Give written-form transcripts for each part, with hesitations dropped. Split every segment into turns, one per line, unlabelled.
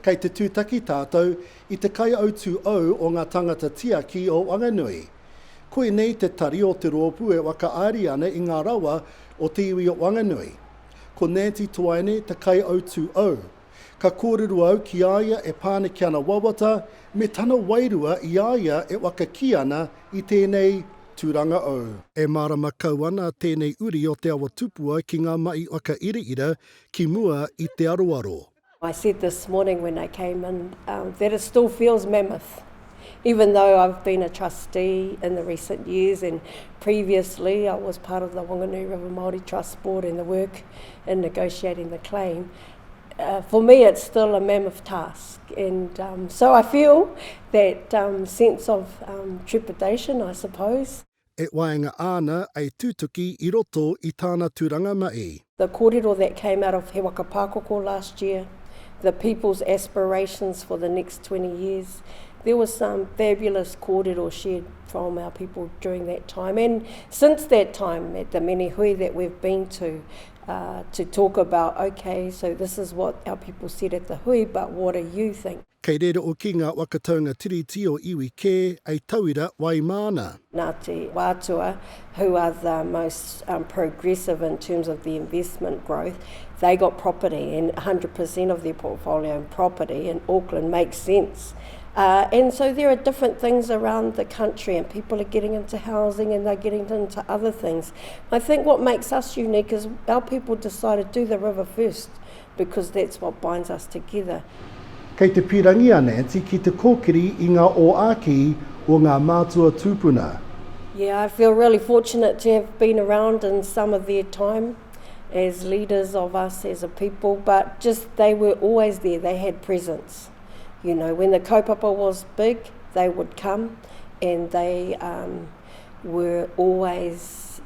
Kei te tūtaki tātou i te kaihautū o Ngā Tāngata Tiaki o Whanganui. Koe nei te tari o te rōpu e whakaaari ana i ngā rawa o te iwi o Whanganui. Ko Nancy Tuaine te kaihautū o. Ka kōrero au ki aia e pāne ki ana wawata, me tana wairua i aia e wakaki ana i tēnei tūranga o. E marama kau ana tēnei uri o Te Awa Tupua ki ngā mai waka ira ki mua i te aroaro.
I said this morning when I came in that it still feels mammoth. Even though I've been a trustee in the recent years and previously I was part of the Whanganui River Māori Trust Board and the work in negotiating the claim, for me it's still a mammoth task. And so I feel that sense of trepidation, I suppose.
E waenga ana ai tūtuki i roto i tāna tūranga mai.
The kōrero that came out of He Whakapākoko last year, the people's aspirations for the next 20 years, there was some fabulous kōrero shared from our people during that time. And since that time, at the many hui that we've been to talk about, okay, so this is what our people said at the hui, but what do you think?
Kei rere o ki ngā wakataunga tiriti o iwi kē, ei tauira wai mana.
Ngā te wātua, who are the most progressive in terms of the investment growth, they got property and 100% of their portfolio in property in Auckland makes sense. And so there are different things around the country and people are getting into housing and they're getting into other things. I think what makes us unique is our people decided to do the river first because that's what binds us together.
Kei te pirangia, Nancy, ki te kōkiri i ngā oaki o ngā mātua tūpuna.
Yeah, I feel really fortunate to have been around in some of their time as leaders of us as a people, but just they were always there, they had presence. You know, when the Kaupapa was big, they would come and they always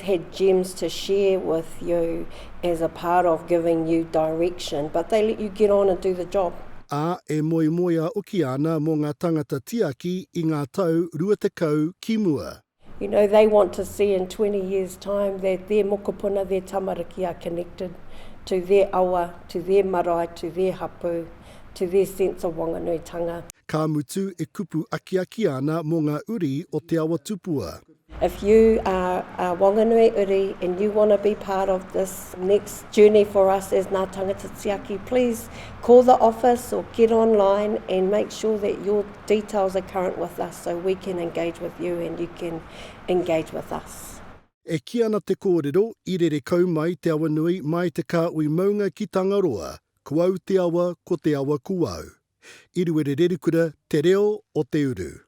had gems to share with you as a part of giving you direction, but they let you get on and do the job.
E moia uki ana mō Ngā Tāngata Tiaki i ngā tau rua tekau ki mua.
You know, they want to see in 20 years' time that their mokopuna, their tamariki are connected to their awa, to their marae, to their hapu, to their sense of Whanganuitanga.
Ka mutu e kupu aki ana mō ngā uri o Te Awa Tupua.
If you are a Whanganui uri and you want to be part of this next journey for us as Ngā Tāngata Tiaki, please call the office or get online and make sure that your details are current with us so we can engage with you and you can engage with us.
E ki ana te kōrero, i rere kau mai te awa nui mai te Kāhui maunga ki Tangaroa, kuau te awa ko te awa kuau. I ruere rerukura te reo o te uru.